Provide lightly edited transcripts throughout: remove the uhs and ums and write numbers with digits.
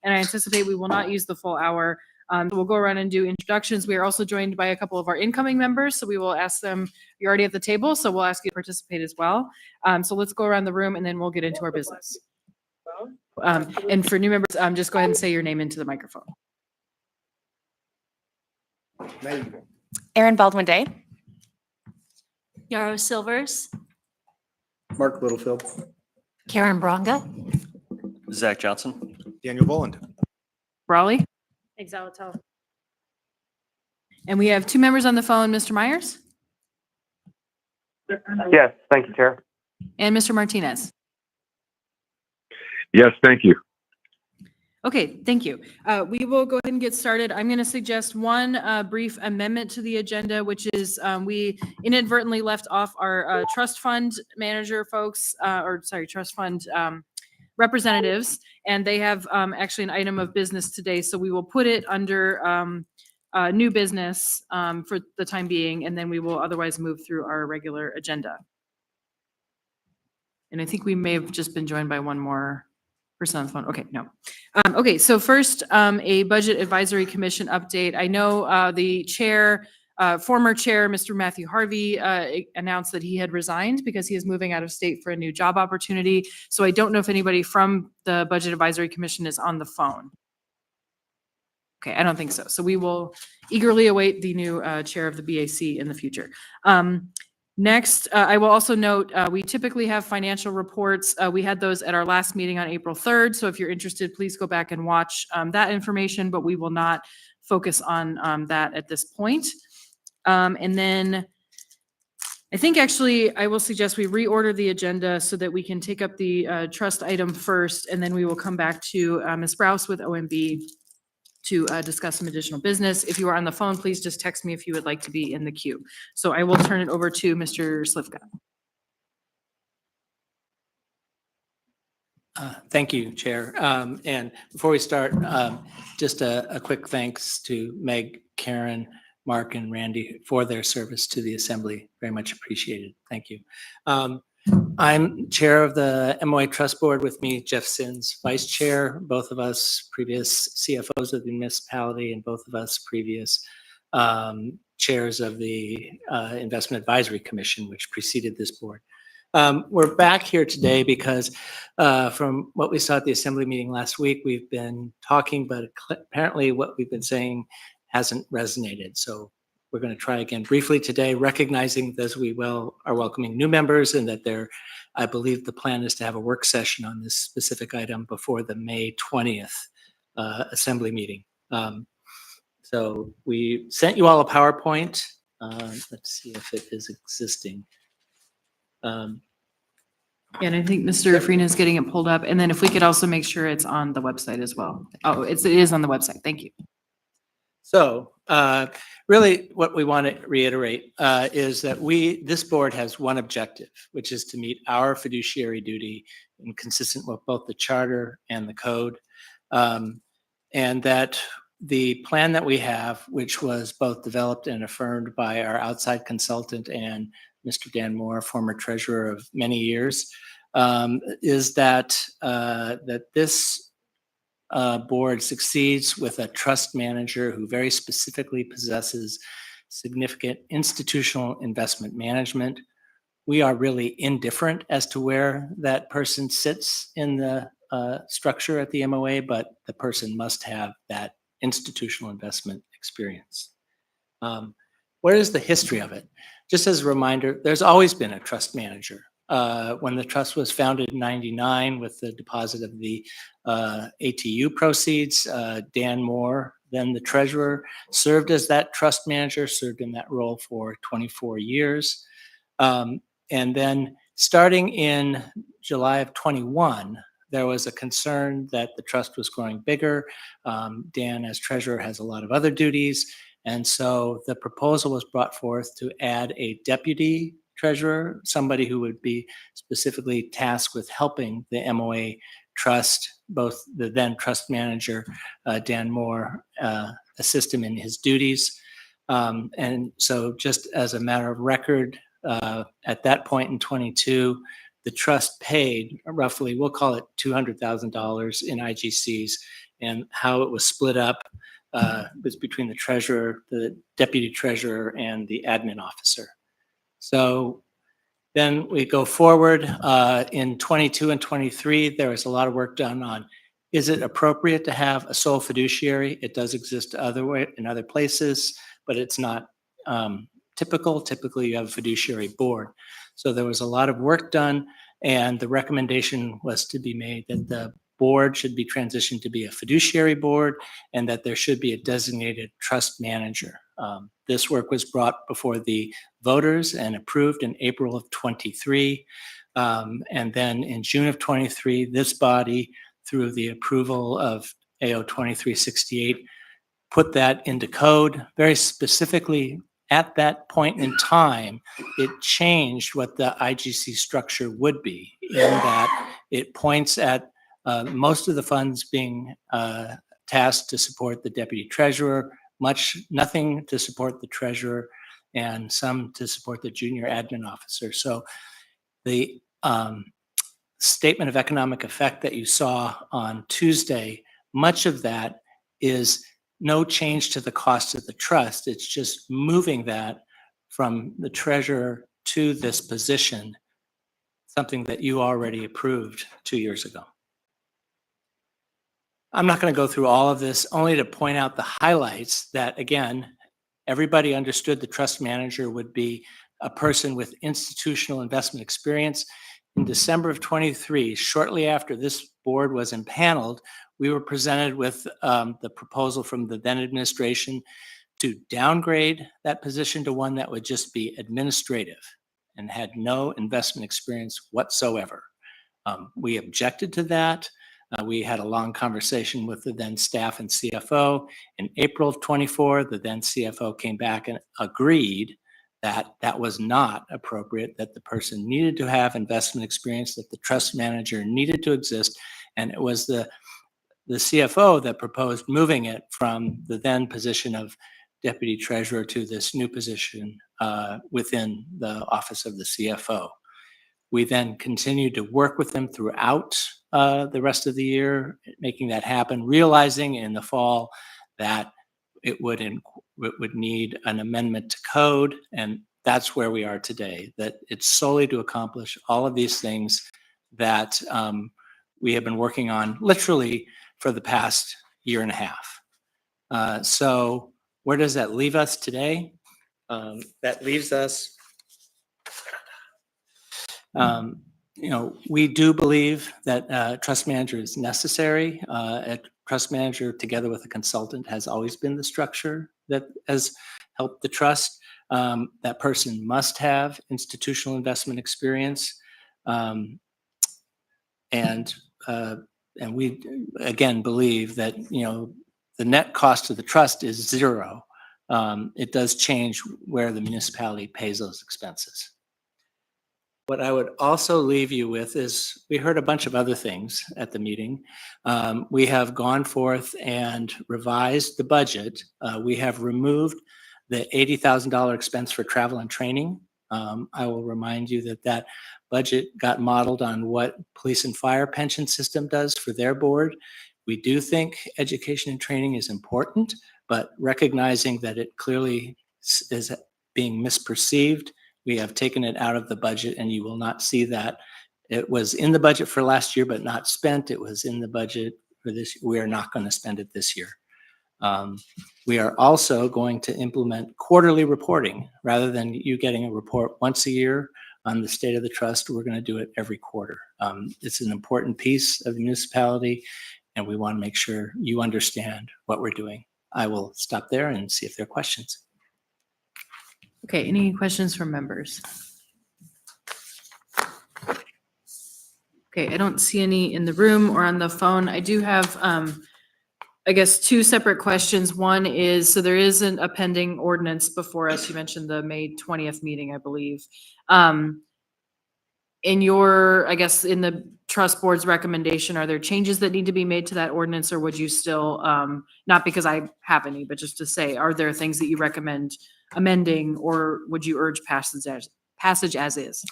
and I anticipate we will not use the full hour. So we'll go around and do introductions. We are also joined by a couple of our incoming members, so we will ask them. You're already at the table, so we'll ask you to participate as well. So let's go around the room, and then we'll get into our business. And for new members, just go ahead and say your name into the microphone. Erin Baldwin-Day. Yarrow Silvers. Mark Littlefield. Karen Bronga. Zach Johnson. Daniel Boland. Raleigh? Exalatel. And we have two members on the phone, Mr. Myers Yes, thank you, Chair. and Mr. Martinez. Yes, thank you. Okay, thank you. We will go ahead and get started. I'm going to suggest one brief amendment to the agenda, which is we inadvertently left off our trust fund manager folks, trust fund representatives, and they have actually an item of business today. So we will put it under new business for the time being, and then we will otherwise move through our regular agenda. And I think we may have just been joined by one more person on the phone. Okay, no. Okay, so first, a Budget Advisory Commission update. I know the chair, former chair, Mr. Matthew Harvey, announced that he had resigned because he is moving out of state for a new job opportunity. So I don't know if anybody from the Budget Advisory Commission is on the phone. Okay, I don't think so. So we will eagerly await the new chair of the BAC in the future. Next, I will also note, we typically have financial reports. We had those at our last meeting on April 3rd. So if you're interested, please go back and watch that information, but we will not focus on that at this point. And then I think actually I will suggest we reorder the agenda so that we can take up the trust item first, and then we will come back to Ms. Browse with OMB to discuss some additional business. If you are on the phone, please just text me if you would like to be in the queue. So I will turn it over to Mr. Slivka. Thank you, Chair. And before we start, just a quick thanks to Meg, Karen, Mark, and Randy for their service to the Assembly. Very much appreciated. Thank you. I'm chair of the MOA Trust Board. With me, Jeff Sins, vice chair, both of us previous CFOs of the municipality, and both of us previous chairs of the Investment Advisory Commission, which preceded this board. We're back here today because from what we saw at the Assembly meeting last week, we've been talking, but apparently what we've been saying hasn't resonated. So we're going to try again briefly today, recognizing that as we are welcoming new members, and that I believe the plan is to have a work session on this specific item before the May 20th Assembly meeting. So we sent you all a PowerPoint. Let's see if it is existing. And I think Mr. Freena is getting it pulled up. And then if we could also make sure it's on the website as well. Oh, it is on the website. Thank you. So really what we want to reiterate is that this board has one objective, which is to meet our fiduciary duty and consistent with both the charter and the code. And that the plan that we have, which was both developed and affirmed by our outside consultant and Mr. Dan Moore, former treasurer of many years, is that this board succeeds with a trust manager who very specifically possesses significant institutional investment management. We are really indifferent as to where that person sits in the structure at the MOA, but the person must have that institutional investment experience. What is the history of it? Just as a reminder, there's always been a trust manager. When the trust was founded in '99 with the deposit of the ATU proceeds, Dan Moore, then the treasurer, served as that trust manager, served in that role for 24 years. And then starting in July of 21, there was a concern that the trust was growing bigger. Dan, as treasurer, has a lot of other duties. And so the proposal was brought forth to add a deputy treasurer, somebody who would be specifically tasked with helping the MOA trust, both the then trust manager, Dan Moore, assist him in his duties. And so just as a matter of record, at that point in 22, the trust paid roughly, we'll call it $200,000 in IGCs and how it was split up was between the treasurer, the deputy treasurer, and the admin officer. So then we go forward in 22 and 23, there was a lot of work done on, is it appropriate to have a sole fiduciary? It does exist in other places, but it's not typical. Typically, you have a fiduciary board. So there was a lot of work done, and the recommendation was to be made that the board should be transitioned to be a fiduciary board and that there should be a designated trust manager. This work was brought before the voters and approved in April of 23. And then in June of 23, this body, through the approval of AO 2368, put that into code. Very specifically, at that point in time, it changed what the IGC structure would be, in that it points at most of the funds being tasked to support the deputy treasurer, nothing to support the treasurer, and some to support the junior admin officer. So the statement of economic effect that you saw on Tuesday, much of that is no change to the cost of the trust. It's just moving that from the treasurer to this position, something that you already approved 2 years ago. I'm not going to go through all of this, only to point out the highlights that, again, everybody understood the trust manager would be a person with institutional investment experience. In December of 23, shortly after this board was impaneled, we were presented with the proposal from the then administration to downgrade that position to one that would just be administrative and had no investment experience whatsoever. We objected to that. We had a long conversation with the then staff and CFO. In April of 24, the then CFO came back and agreed that that was not appropriate, that the person needed to have investment experience, that the trust manager needed to exist. And it was the CFO that proposed moving it from the then position of deputy treasurer to this new position within the office of the CFO. We then continued to work with them throughout the rest of the year, making that happen, realizing in the fall that it would need an amendment to code. And that's where we are today, that it's solely to accomplish all of these things that we have been working on literally for the past year and a half. So where does that leave us today? That leaves us, we do believe that trust manager is necessary. A trust manager, together with a consultant, has always been the structure that has helped the trust. That person must have institutional investment experience, and we again believe that the net cost to the trust is zero. It does change where the municipality pays those expenses. What I would also leave you with is we heard a bunch of other things at the meeting. We have gone forth and revised the budget. We have removed the $80,000 expense for travel and training. I will remind you that that budget got modeled on what police and fire pension system does for their board. We do think education and training is important, but recognizing that it clearly is being misperceived, we have taken it out of the budget, and you will not see that. It was in the budget for last year, but not spent. It was in the budget for this. We are not going to spend it this year. We are also going to implement quarterly reporting. Rather than you getting a report once a year on the state of the trust, we're going to do it every quarter. It's an important piece of the municipality, and we want to make sure you understand what we're doing. I will stop there and see if there are questions. Okay, any questions from members? Okay, I don't see any in the room or on the phone. I do have, I guess, two separate questions. One is, so there isn't a pending ordinance before us. You mentioned the May 20th meeting, I believe. In your, I guess, in the trust board's recommendation, are there changes that need to be made to that ordinance, or would you still, not because I have any, but just to say, are there things that you recommend amending, or would you urge passage as is?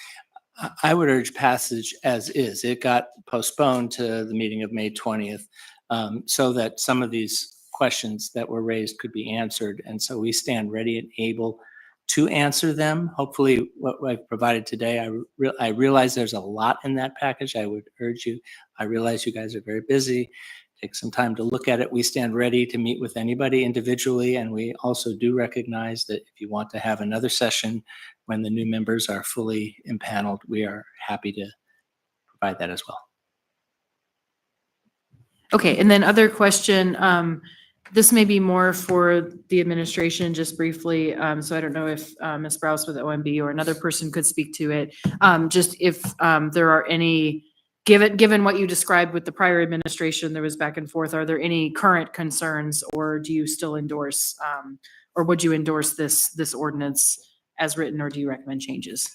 I would urge passage as is. It got postponed to the meeting of May 20th. so that some of these questions that were raised could be answered. And so we stand ready and able to answer them. Hopefully what I've provided today, I realize there's a lot in that package. I would urge you, I realize you guys are very busy. Take some time to look at it. We stand ready to meet with anybody individually. And we also do recognize that if you want to have another session when the new members are fully impaneled, we are happy to provide that as well. Okay, and then other question, this may be more for the administration, just briefly. So I don't know if Ms. Browse with OMB or another person could speak to it. Just if there are any, given what you described with the prior administration, there was back and forth, are there any current concerns, or do you still endorse, or would you endorse this ordinance as written, or do you recommend changes?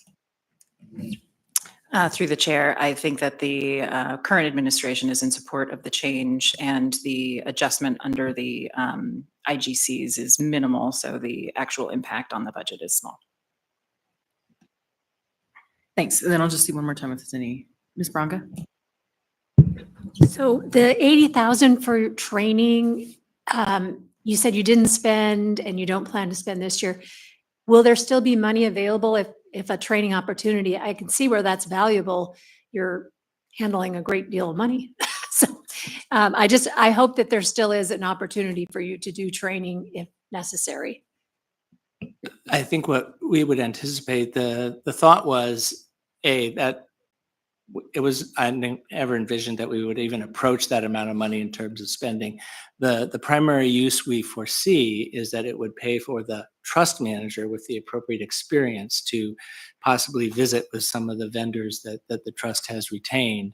Through the chair, I think that the current administration is in support of the change, and the adjustment under the IGCs is minimal, so the actual impact on the budget is small. Thanks. And then I'll just see one more time if there's any. Ms. Bronca? So the 80,000 for training, you said you didn't spend and you don't plan to spend this year. Will there still be money available if a training opportunity, I can see where that's valuable. You're handling a great deal of money. So I hope that there still is an opportunity for you to do training if necessary. I think what we would anticipate, the thought was, that it was, I never envisioned that we would even approach that amount of money in terms of spending. The primary use we foresee is that it would pay for the trust manager with the appropriate experience to possibly visit with some of the vendors that the trust has retained.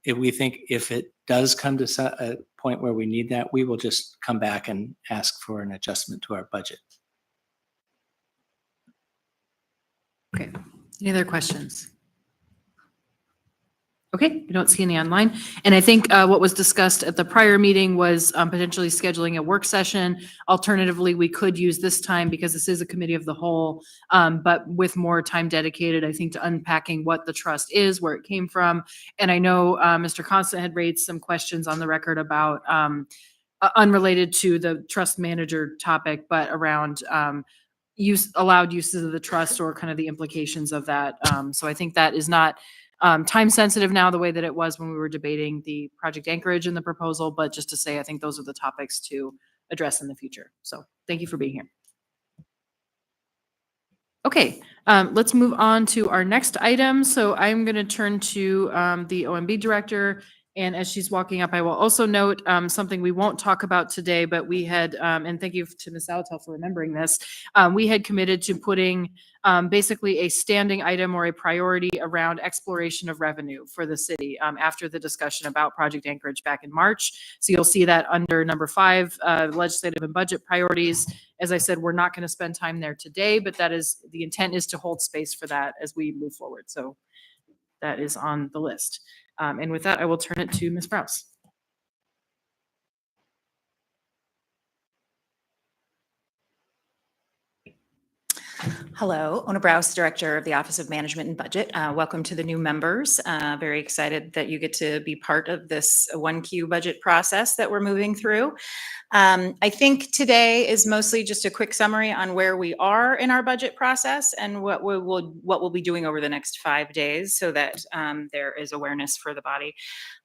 If we think if it does come to a point where we need that, we will just come back and ask for an adjustment to our budget. Okay. Any other questions? Okay, I don't see any online. And I think what was discussed at the prior meeting was potentially scheduling a work session. Alternatively, we could use this time, because this is a committee of the whole, but with more time dedicated, I think, to unpacking what the trust is, where it came from. And I know Mr. Constant had raised some questions on the record about unrelated to the trust manager topic, but around allowed uses of the trust, or kind of the implications of that. So I think that is not time sensitive now the way that it was when we were debating the Project Anchorage and the proposal, but just to say, I think those are the topics to address in the future. So thank you for being here. Okay, let's move on to our next item. So I'm going to turn to the OMB director. And as she's walking up, I will also note something we won't talk about today, but we had, and thank you to Ms. Zaletel for remembering this, we had committed to putting basically a standing item or a priority around exploration of revenue for the city after the discussion about Project Anchorage back in March. So you'll see that under number 5, legislative and budget priorities. As I said, we're not going to spend time there today, but that is, the intent is to hold space for that as we move forward. So that is on the list. And with that, I will turn it to Ms. Browse. Hello, Ona Browse, Director of the Office of Management and Budget. Welcome to the new members. Very excited that you get to be part of this 1Q budget process that we're moving through. I think today is mostly just a quick summary on where we are in our budget process and what we'll be doing over the next 5 days, so that there is awareness for the body.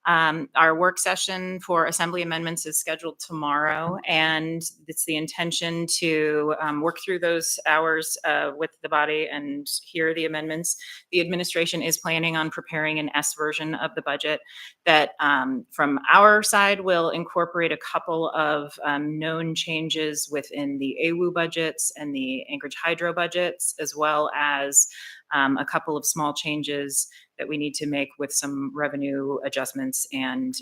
Our work session for assembly amendments is scheduled tomorrow, and it's the intention to work through those hours with the body and hear the amendments. The administration is planning on preparing an S version of the budget that from our side will incorporate a couple of known changes within the AWU budgets and the Anchorage Hydro budgets, as well as a couple of small changes that we need to make with some revenue adjustments and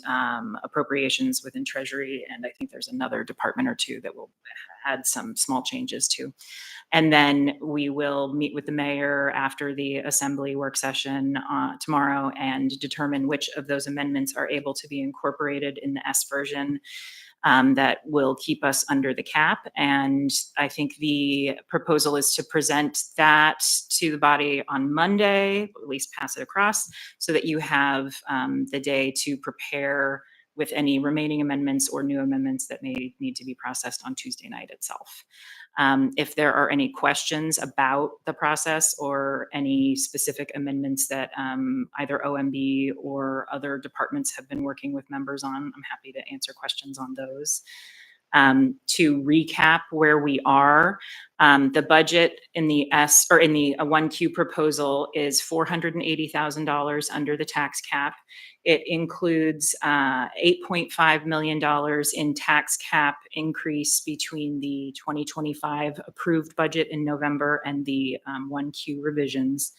appropriations within Treasury. And I think there's another department or two that will add some small changes too. And then we will meet with the mayor after the assembly work session tomorrow and determine which of those amendments are able to be incorporated in the S version that will keep us under the cap. And I think the proposal is to present that to the body on Monday, at least pass it across, so that you have the day to prepare with any remaining amendments or new amendments that may need to be processed on Tuesday night itself. If there are any questions about the process or any specific amendments that either OMB or other departments have been working with members on, I'm happy to answer questions on those. To recap where we are, the budget in the 1Q proposal is $480,000 under the tax cap. It includes $8.5 million in tax cap increase between the 2025 approved budget in November and the 1Q revisions.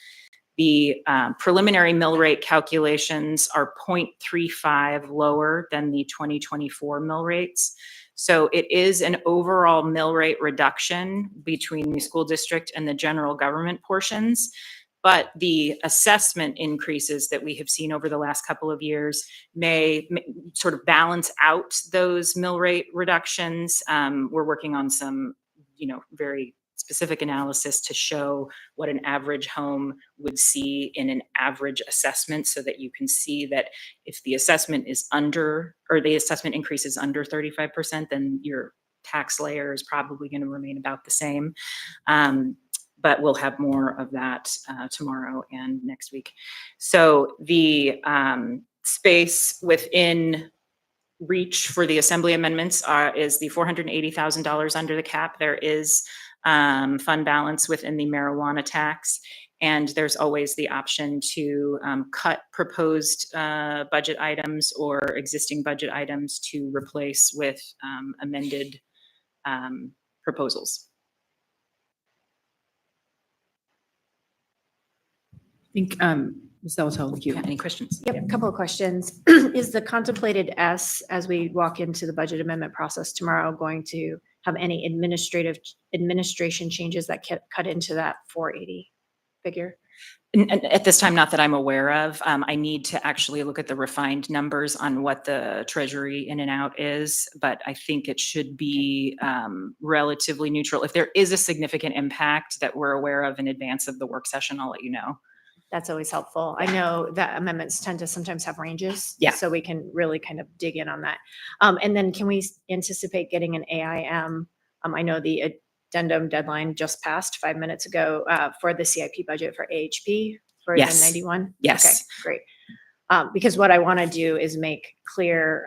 The preliminary mill rate calculations are 0.35 lower than the 2024 mill rates. So it is an overall mill rate reduction between the school district and the general government portions. But the assessment increases that we have seen over the last couple of years may sort of balance out those mill rate reductions. We're working on some, very specific analysis to show what an average home would see in an average assessment, so that you can see that if the assessment is under, or the assessment increase is under 35%, then your tax layer is probably going to remain about the same. But we'll have more of that tomorrow and next week. So the space within reach for the assembly amendments is the $480,000 under the cap. There is fund balance within the marijuana tax, and there's always the option to cut proposed budget items or existing budget items to replace with amended proposals. I think Ms. Delto, thank you. Any questions? Yep, a couple of questions. Is the contemplated S, as we walk into the budget amendment process tomorrow, going to have any administration changes that cut into that 480 figure? And at this time, not that I'm aware of. I need to actually look at the refined numbers on what the treasury in and out is, but I think it should be relatively neutral. If there is a significant impact that we're aware of in advance of the work session, I'll let you know. That's always helpful. I know that amendments tend to sometimes have ranges. Yeah. So we can really kind of dig in on that. And then can we anticipate getting an AIM? I know the addendum deadline just passed 5 minutes ago for the CIP budget for AHP for the Yes. 91. Yes. Okay, great. Because what I want to do is make clear,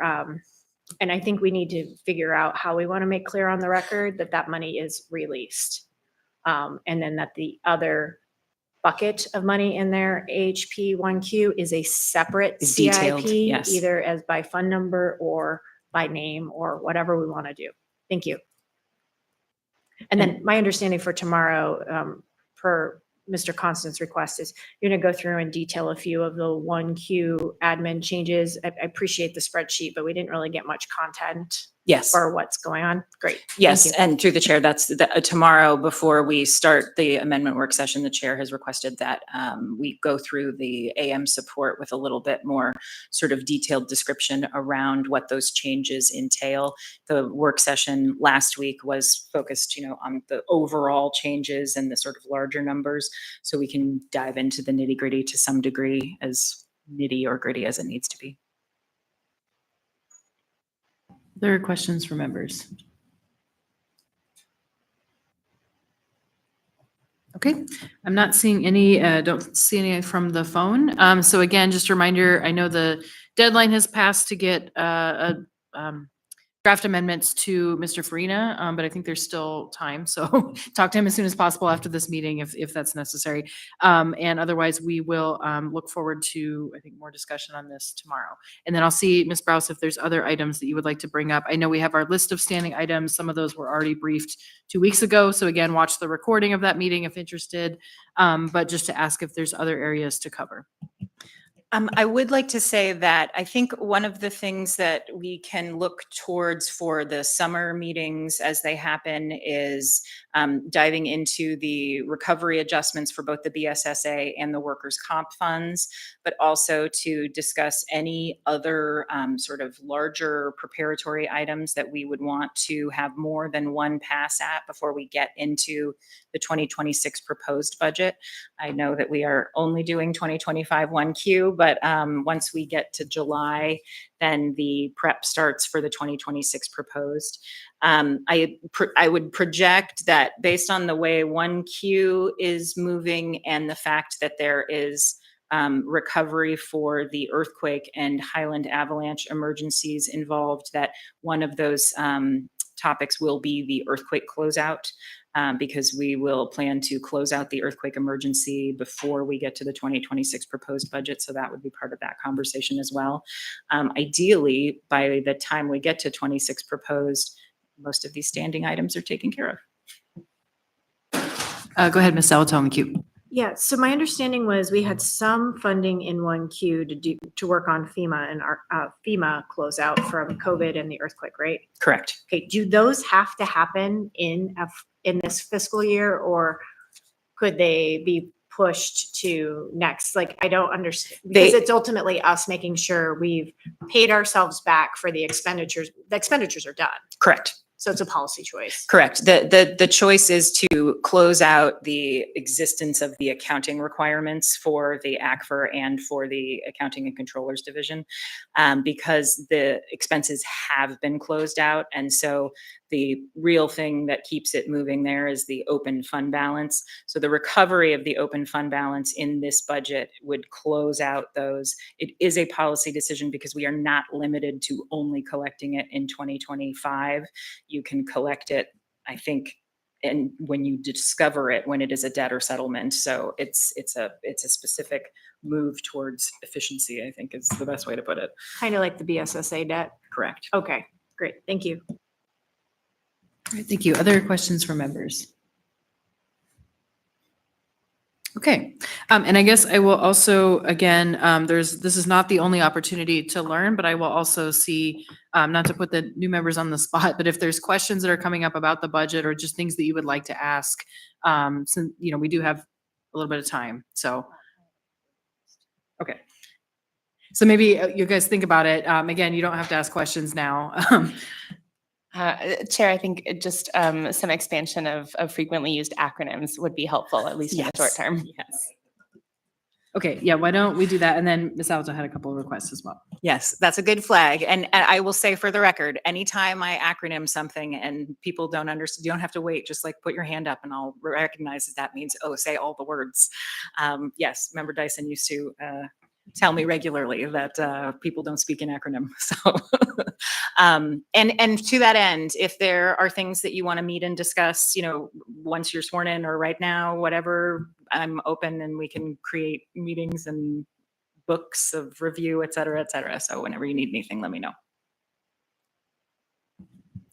and I think we need to figure out how we want to make clear on the record that that money is released. And then that the other bucket of money in there, AHP 1Q, is a separate Is detailed, CIP, yes. either as by fund number or by name or whatever we want to do. Thank you. And then my understanding for tomorrow, per Mr. Constant's request, is you're going to go through and detail a few of the 1Q admin changes. I appreciate the spreadsheet, but we didn't really get much content Yes. for what's going on. Great. Thank Yes, you. and through the chair, that's tomorrow before we start the amendment work session, the chair has requested that we go through the AM support with a little bit more sort of detailed description around what those changes entail. The work session last week was focused, on the overall changes and the sort of larger numbers, so we can dive into the nitty gritty to some degree, as nitty or gritty as it needs to be. There are questions for members. Okay, I'm not seeing any, don't see any from the phone. So again, just a reminder, I know the deadline has passed to get draft amendments to Mr. Farina, but I think there's still time. So talk to him as soon as possible after this meeting if that's necessary. And otherwise, we will look forward to, I think, more discussion on this tomorrow. And then I'll see, Ms. Browse, if there's other items that you would like to bring up. I know we have our list of standing items. Some of those were already briefed 2 weeks ago. So again, watch the recording of that meeting if interested. But just to ask if there's other areas to cover. I would like to say that I think one of the things that we can look towards for the summer meetings as they happen is diving into the recovery adjustments for both the BSSA and the workers' comp funds, but also to discuss any other sort of larger preparatory items that we would want to have more than one pass at before we get into the 2026 proposed budget. I know that we are only doing 2025 1Q, but once we get to July, then the prep starts for the 2026 proposed. I would project that based on the way 1Q is moving and the fact that there is recovery for the earthquake and Highland avalanche emergencies involved, that one of those topics will be the earthquake closeout, because we will plan to close out the earthquake emergency before we get to the 2026 proposed budget. So that would be part of that conversation as well. Ideally, by the time we get to 26 proposed, most of these standing items are taken care of. Go ahead, Ms. Salvatore on the queue. Yeah, so my understanding was we had some funding in 1Q to work on FEMA and our FEMA closeout from COVID and the earthquake, right? Correct. Okay, do those have to happen in this fiscal year, or could they be pushed to next? Like, I don't understand, because it's ultimately us making sure we've paid ourselves back for the expenditures. The expenditures are done, Correct. so it's a policy choice. Correct. The choice is to close out the existence of the accounting requirements for the ACFR and for the Accounting and Controllers Division, because the expenses have been closed out. And so the real thing that keeps it moving there is the open fund balance. So the recovery of the open fund balance in this budget would close out those. It is a policy decision because we are not limited to only collecting it in 2025. You can collect it, I think, and when you discover it, when it is a debt or settlement. So it's a specific move towards efficiency, I think is the best way to put it. Kind of like the BSSA debt. Correct. Okay, great, thank you. All right, thank you. Other questions from members? Okay, and I guess I will also, again, this is not the only opportunity to learn, but I will also see, not to put the new members on the spot, but if there's questions that are coming up about the budget or just things that you would like to ask, since, we do have a little bit of time, so. Okay. So maybe you guys think about it. Again, you don't have to ask questions now. Chair, I think just some expansion of frequently used acronyms would be helpful, at least in the short term. Yes. Okay, yeah, why don't we do that? And then Ms. Alto had a couple of requests as well. Yes, that's a good flag. And I will say for the record, anytime I acronym something and people don't understand, you don't have to wait, just like put your hand up and I'll recognize that means, oh, say all the words. Yes, Member Dyson used to tell me regularly that people don't speak in acronym. So, and to that end, if there are things that you want to meet and discuss, once you're sworn in or right now, whatever, I'm open and we can create meetings and books of review, et cetera, et cetera. So whenever you need anything, let me know.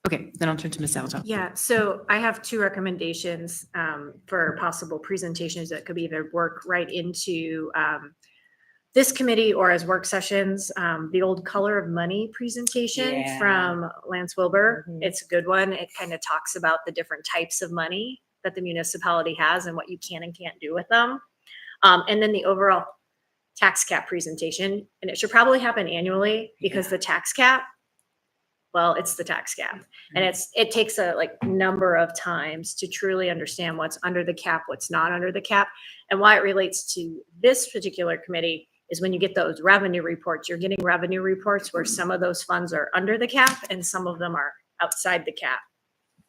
Okay, then I'll turn to Ms. Alto. Yeah, so I have two recommendations for possible presentations that could either work right into this committee or as work sessions. The old Color of Money presentation Yeah. from Lance Wilbur. Mhm. It's a good one. It kind of talks about the different types of money that the municipality has and what you can and can't do with them. And then the overall tax cap presentation, and it should probably happen annually because the tax cap, well, it's the tax cap. And it takes a number of times to truly understand what's under the cap, what's not under the cap. And why it relates to this particular committee is when you get those revenue reports, you're getting revenue reports where some of those funds are under the cap and some of them are outside the cap.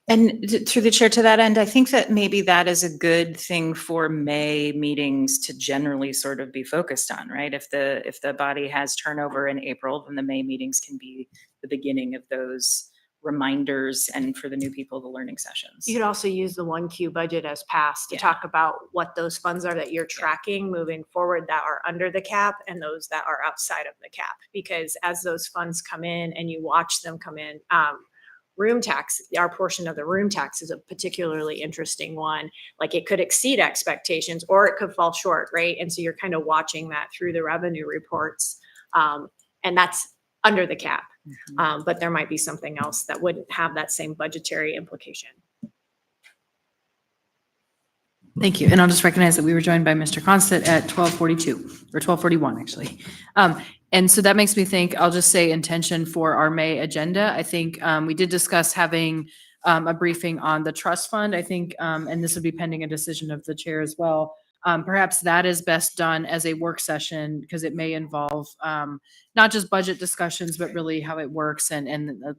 And through the chair, to that end, I think that maybe that is a good thing for May meetings to generally sort of be focused on, right? If the body has turnover in April, then the May meetings can be the beginning of those reminders and for the new people, the learning sessions. You could also use the 1Q budget as past to Yeah. talk about what those funds are that you're tracking moving forward that are under the cap and those that are outside of the cap. Because as those funds come in and you watch them come in, room tax, our portion of the room tax is a particularly interesting one. Like it could exceed expectations or it could fall short, right? And so you're kind of watching that through the revenue reports. And that's under the cap. But there might be something else that wouldn't have that same budgetary implication. Thank you. And I'll just recognize that we were joined by Mr. Constant at 12:42 or 12:41 actually. And so that makes me think, I'll just say intention for our May agenda. I think we did discuss having a briefing on the trust fund. I think, and this would be pending a decision of the chair as well, Perhaps that is best done as a work session because it may involve not just budget discussions, but really how it works and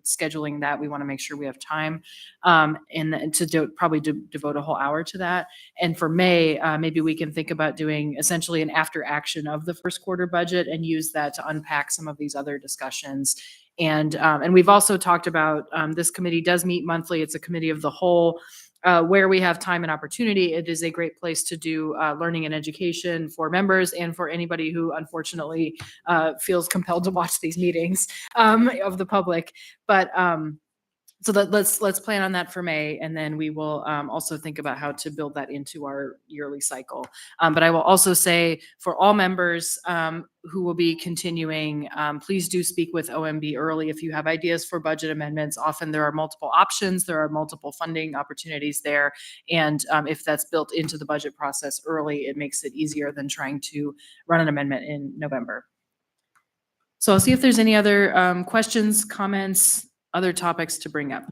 scheduling that. We want to make sure we have time and to probably devote a whole hour to that. And for May, maybe we can think about doing essentially an after action of the first quarter budget and use that to unpack some of these other discussions. And we've also talked about this committee does meet monthly. It's a committee of the whole. Where we have time and opportunity, it is a great place to do learning and education for members and for anybody who unfortunately feels compelled to watch these meetings of the public. But so let's plan on that for May, and then we will also think about how to build that into our yearly cycle. But I will also say for all members who will be continuing, please do speak with OMB early if you have ideas for budget amendments. Often there are multiple options, there are multiple funding opportunities there, and if that's built into the budget process early, it makes it easier than trying to run an amendment in November. So I'll see if there's any other questions, comments, other topics to bring up.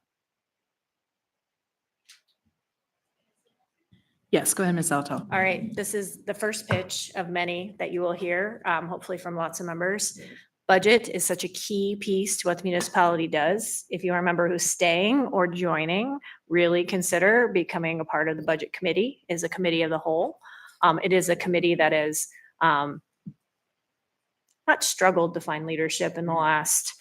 Yes, go ahead, Ms. Alto. All right, this is the first pitch of many that you will hear, hopefully from lots of members. Budget is such a key piece to what the municipality does. If you are a member who's staying or joining, really consider becoming a part of the budget committee. It is a committee of the whole. It is a committee that is not struggled to find leadership in the last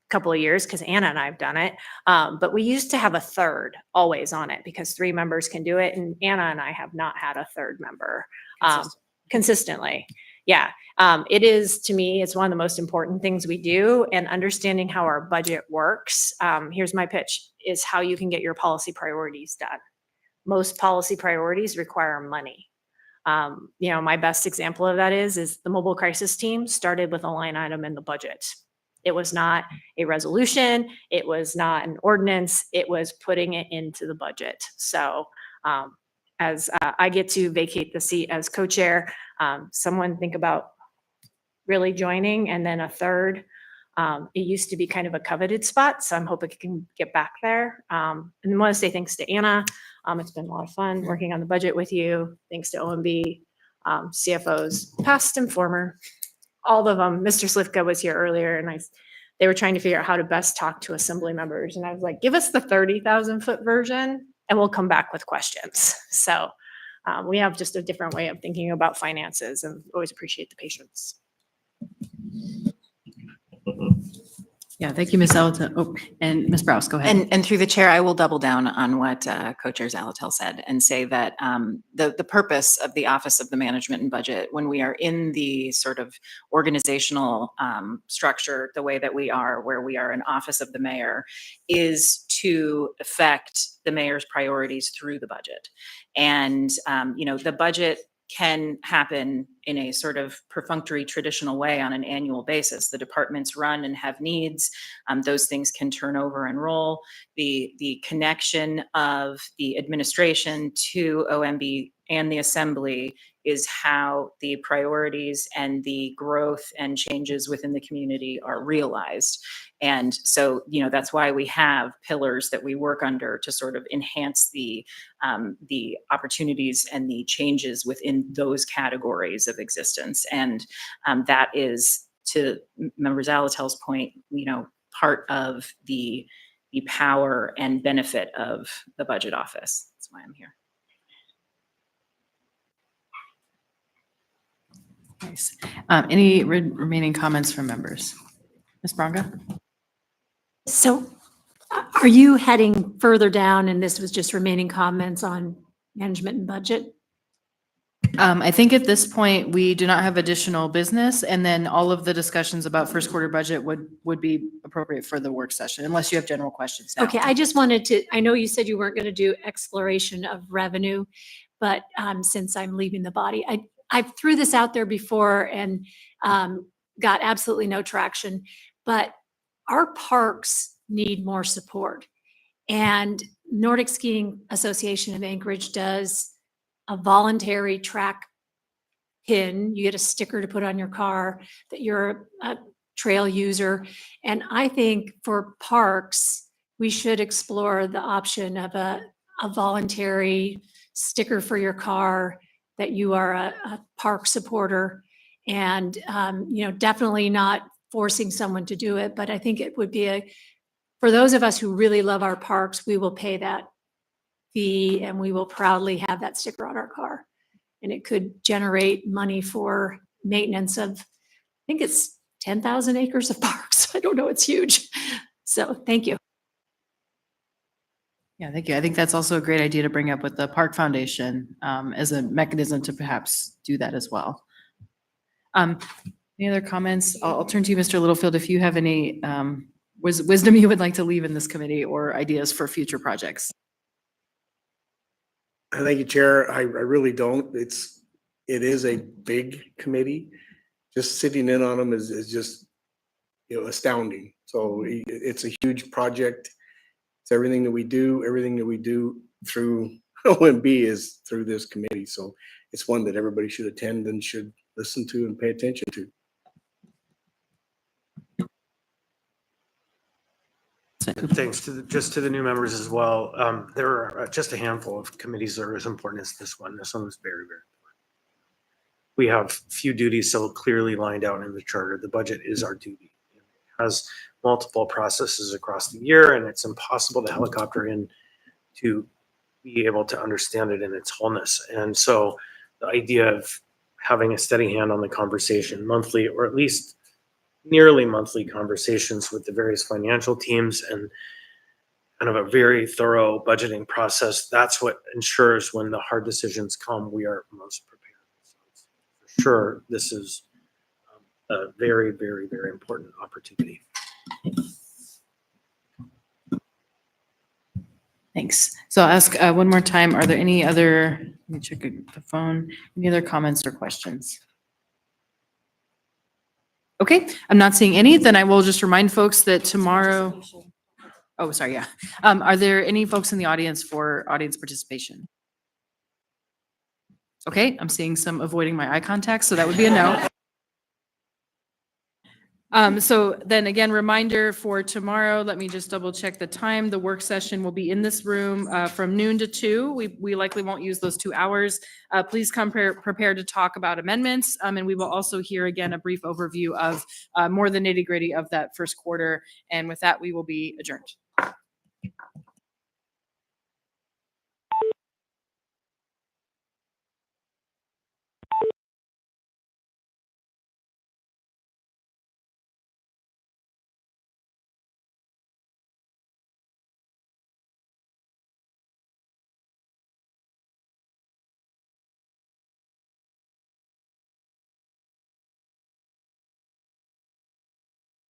couple of years because Anna and I have done it. But we used to have a third always on it because 3 members can do it. And Anna and I have not had a third member consistently. Yeah. It is, to me, it's one of the most important things we do, and understanding how our budget works. Here's my pitch, is how you can get your policy priorities done. Most policy priorities require money. My best example of that is the mobile crisis team started with a line item in the budget. It was not a resolution. It was not an ordinance. It was putting it into the budget. So as I get to vacate the seat as co-chair, someone think about really joining, and then a third. It used to be kind of a coveted spot, so I'm hoping it can get back there. And I want to say thanks to Anna. It's been a lot of fun working on the budget with you. Thanks to OMB, CFOs, past and former. All of them. Mr. Slivka was here earlier, and they were trying to figure out how to best talk to assembly members. And I was like, give us the 30,000 foot version and we'll come back with questions. So we have just a different way of thinking about finances, and always appreciate the patience. Yeah, thank you, Ms. Alto. Oh, and Ms. Browse, go ahead. And through the chair, I will double down on what Co-Chair Zalatel said and say that the purpose of the Office of the Management and Budget, when we are in the sort of organizational structure, the way that we are, where we are an office of the mayor, is to affect the mayor's priorities through the budget. And, the budget can happen in a sort of perfunctory traditional way on an annual basis. The departments run and have needs. Those things can turn over and roll. The connection of the administration to OMB and the assembly is how the priorities and the growth and changes within the community are realized. And so, that's why we have pillars that we work under to sort of enhance the opportunities and the changes within those categories of existence. And that is, to Member Zalatel's point, part of the power and benefit of the budget office. That's why I'm here. Nice. Any remaining comments from members? Ms. Braga? So are you heading further down, and this was just remaining comments on management and budget? I think at this point, we do not have additional business, and then all of the discussions about first quarter budget would be appropriate for the work session, unless you have general questions now. Okay, I just wanted to, I know you said you weren't going to do exploration of revenue, but since I'm leaving the body, I threw this out there before and got absolutely no traction, but our parks need more support. And Nordic Skiing Association of Anchorage does a voluntary track pin. You get a sticker to put on your car that you're a trail user. And I think for parks, we should explore the option of a voluntary sticker for your car that you are a park supporter and, definitely not forcing someone to do it. But I think it would be for those of us who really love our parks, we will pay that fee and we will proudly have that sticker on our car. And it could generate money for maintenance of, I think it's 10,000 acres of parks. I don't know, it's huge. So thank you. Yeah, thank you. I think that's also a great idea to bring up with the Park Foundation as a mechanism to perhaps do that as well. Any other comments? I'll turn to you, Mr. Littlefield, if you have any wisdom you would like to leave in this committee or ideas for future projects. Thank you, Chair. I really don't. It is a big committee. Just sitting in on them is just, astounding. So it's a huge project. It's everything that we do through OMB is through this committee. So it's one that everybody should attend and should listen to and pay attention to. Thanks to the new members as well. There are just a handful of committees that are as important as this one. This one was very, very important. We have few duties so clearly lined out in the charter. The budget is our duty. It has multiple processes across the year, and it's impossible to helicopter in to be able to understand it in its wholeness. And so the idea of having a steady hand on the conversation monthly, or at least nearly monthly conversations with the various financial teams and kind of a very thorough budgeting process, that's what ensures when the hard decisions come, we are most prepared. So for sure, this is a very, very, very important opportunity. Thanks. So I'll ask one more time, are there any other, let me check the phone, any other comments or questions? Okay, I'm not seeing any, then I will just remind folks that tomorrow, oh, sorry, yeah. Are there any folks in the audience for audience participation? Okay, I'm seeing some avoiding my eye contact, so that would be a no. So then again, reminder for tomorrow, let me just double check the time. The work session will be in this room from noon to 2. We likely won't use those 2 hours. Please come prepared to talk about amendments. And we will also hear again a brief overview of more the nitty gritty of that first quarter. And with that, we will be adjourned.